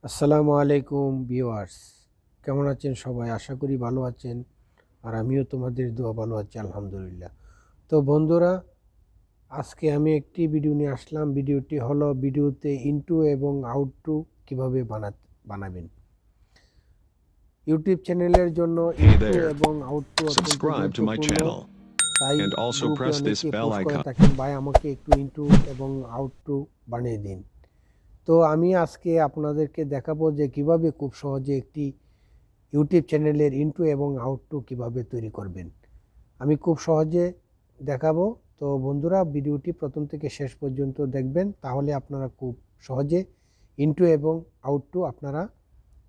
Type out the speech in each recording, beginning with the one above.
আসসালামু আলাইকুম ভিউয়ার্স, কেমন আছেন সবাই? আশা করি ভালো আছেন। আর আমিও তোমাদের দোয়া ভালো আছি, আলহামদুলিল্লাহ। তো বন্ধুরা, আজকে আমি একটি ভিডিও নিয়ে আসলাম। ভিডিওটি হলো ভিডিওতে ইনটু এবং আউটটু কিভাবে বানাবেন। ইউটিউব চ্যানেলের জন্য Hey ইনটু there. এবং আউটটু অত্যন্ত Subscribe to my গুরুত্বপূর্ণ। channel তাই and also গ্রুপে press this অনেকে bell পোস্ট করে icon. থাকেন, ভাই আমাকে একটু ইনটু এবং আউটটু বানিয়ে দিন। তো আমি আজকে আপনাদেরকে দেখাবো যে কিভাবে খুব সহজে একটি ইউটিউব চ্যানেলের ইনটু এবং আউটটু কিভাবে তৈরি করবেন। আমি খুব সহজে দেখাবো। তো বন্ধুরা, ভিডিওটি প্রথম থেকে শেষ পর্যন্ত দেখবেন, তাহলে আপনারা খুব সহজে ইনটু এবং আউটটু আপনারা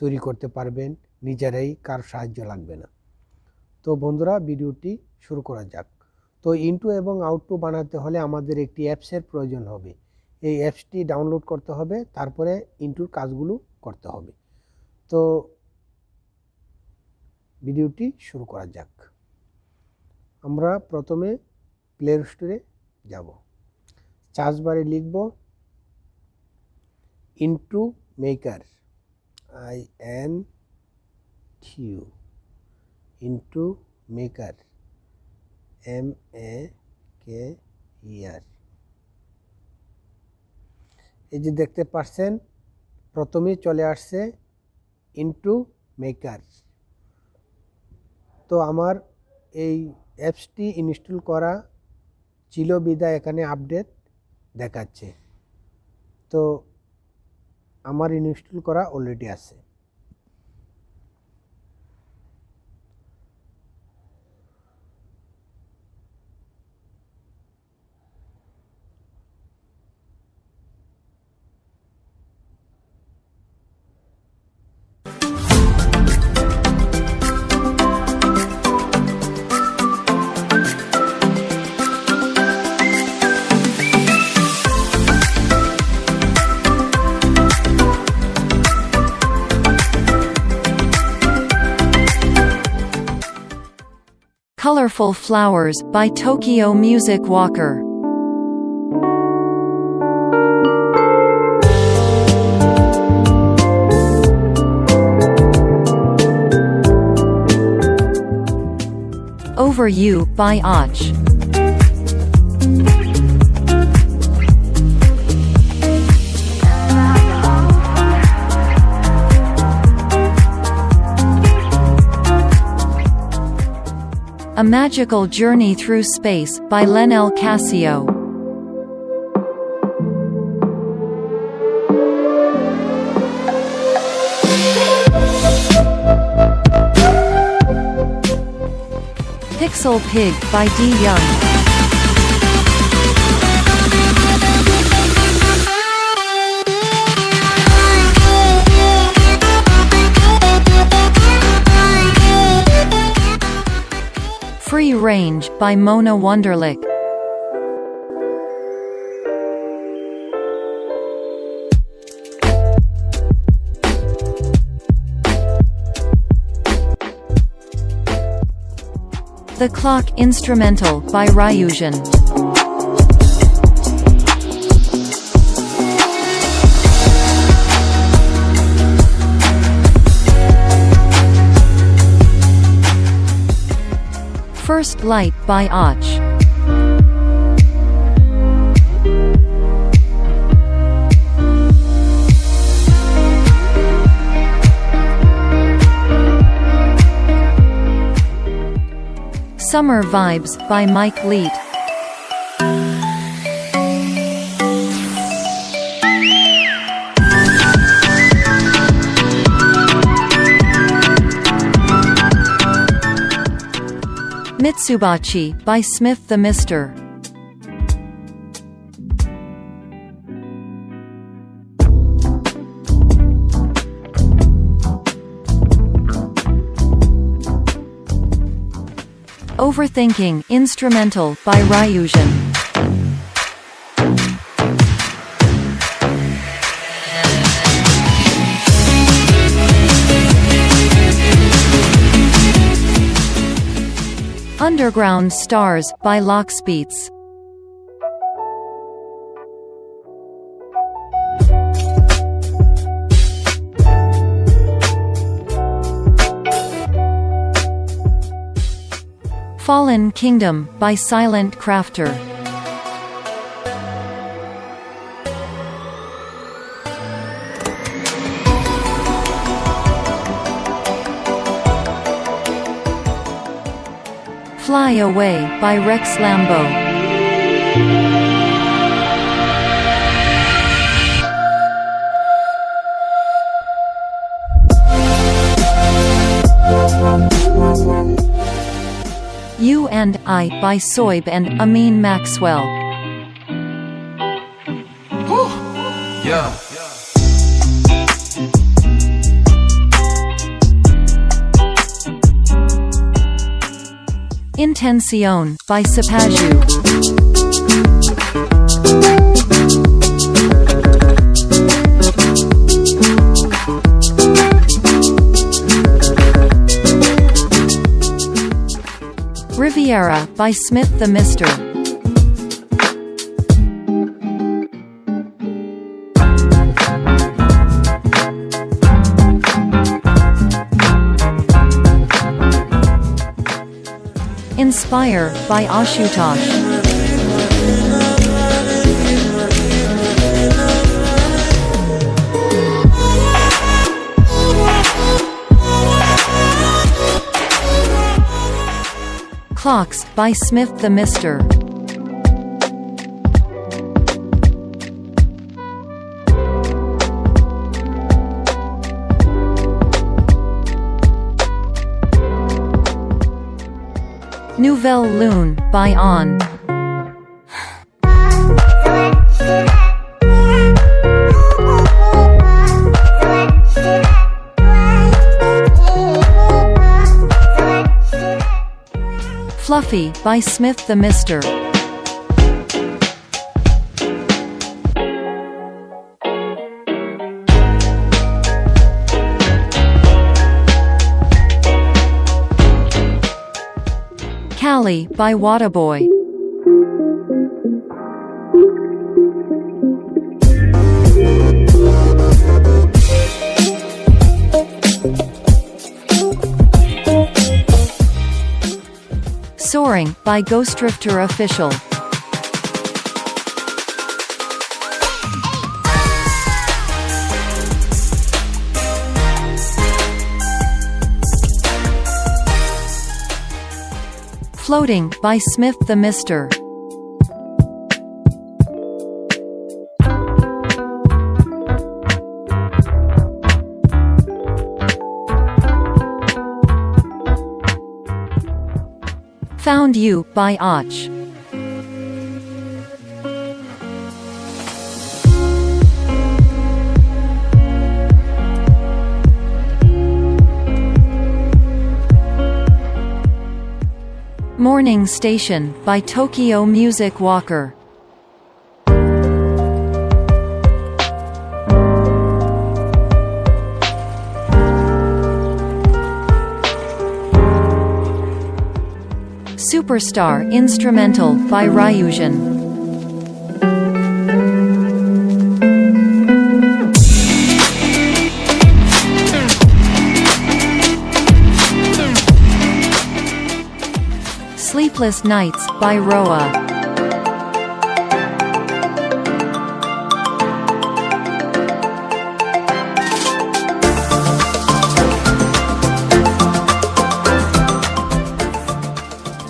তৈরি করতে পারবেন নিজেরাই, কার সাহায্য লাগবে না। তো বন্ধুরা, ভিডিওটি শুরু করা যাক। তো ইনটু এবং আউটটু বানাতে হলে আমাদের একটি অ্যাপসের প্রয়োজন হবে। এই অ্যাপসটি ডাউনলোড করতে হবে, তারপরে ইনটুর কাজগুলো করতে হবে। তো ভিডিওটি শুরু করা যাক। আমরা প্রথমে প্লে স্টোরে যাব। সার্চ বারে লিখব into maker, INTU, into maker, MAKER। এই যে দেখতে পাচ্ছেন, প্রথমেই চলে আসছে ইনটু মেকার। তো আমার এই অ্যাপসটি ইনস্টল করা ছিল বিধায় এখানে আপডেট দেখাচ্ছে। তো আমার ইনস্টল করা অলরেডি আছে। Colorful Flowers by Tokyo Music Walker. Over You by Och. A Magical Journey Through Space by Lenel Casio. Pixel Pig by D. Young. Free Range by Mona Wunderlich. The Clock Instrumental by Ryujan. First Light by Och. Summer Vibes by Mike Leet. Mitsubachi by Smith the Mister. Overthinking Instrumental by Ryujan. Underground Stars by Lockspeets. Fallen Kingdom by Silent Crafter. Fly Away by Rex Lambo. You and I by Soib and Amin Maxwell. Yeah. Intención by Sapaju. Riviera by Smith the Mister. Inspire by Ashutosh. Clocks by Smith the Mister. Nouvelle Lune by On. Fluffy by Smith the Mister. Cali by Wadaboy. Soaring by Ghostdrifter Official. Floating by Smith the Mister. Found You by Och. Morning Station by Tokyo Music Walker. Superstar Instrumental by Ryujin. Sleepless Nights by Roa.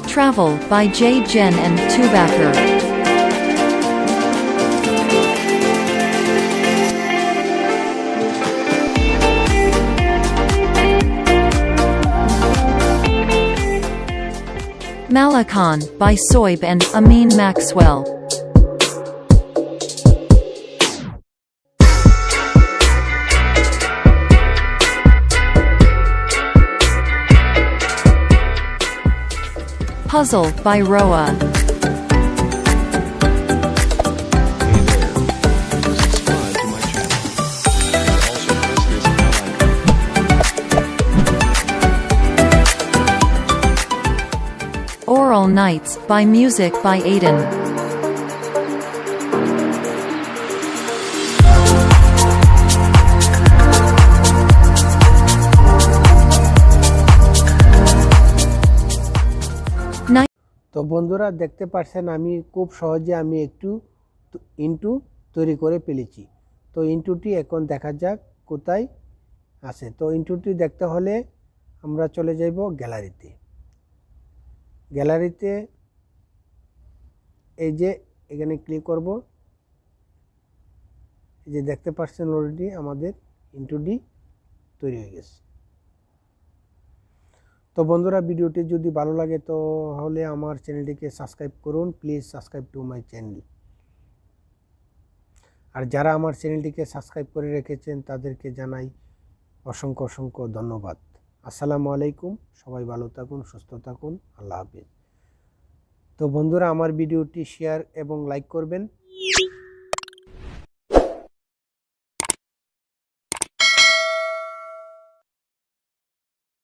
Travel by J. Jen and Tubacker. Malakan by Soib and Amin Maxwell. Puzzle by Roa. Oral Nights by Music by Aiden. তো বন্ধুরা দেখতে পাচ্ছেন আমি খুব সহজে আমি একটু into তৈরি করে ফেলেছি। তো ইনটুটি এখন দেখা যাক কোথায় আছে। তো ইনটুটি দেখতে হলে আমরা চলে যাইব গ্যালারিতে। গ্যালারিতে এই যে এখানে ক্লিক করব। এই যে দেখতে পাচ্ছেন অলরেডি আমাদের ইনটুটি তৈরি হয়ে গেছে। তো বন্ধুরা ভিডিওটি যদি ভালো লাগে তো তাহলে আমার চ্যানেলটিকে সাবস্ক্রাইব করুন, please subscribe to my channel. আর যারা আমার চ্যানেলটিকে সাবস্ক্রাইব করে রেখেছেন তাদেরকে জানাই অসংখ্য অসংখ্য ধন্যবাদ। আসসালামু আলাইকুম, সবাই ভালো থাকুন, সুস্থ থাকুন, আল্লাহ হাফেজ। তো বন্ধুরা আমার ভিডিওটি শেয়ার এবং লাইক করবেন।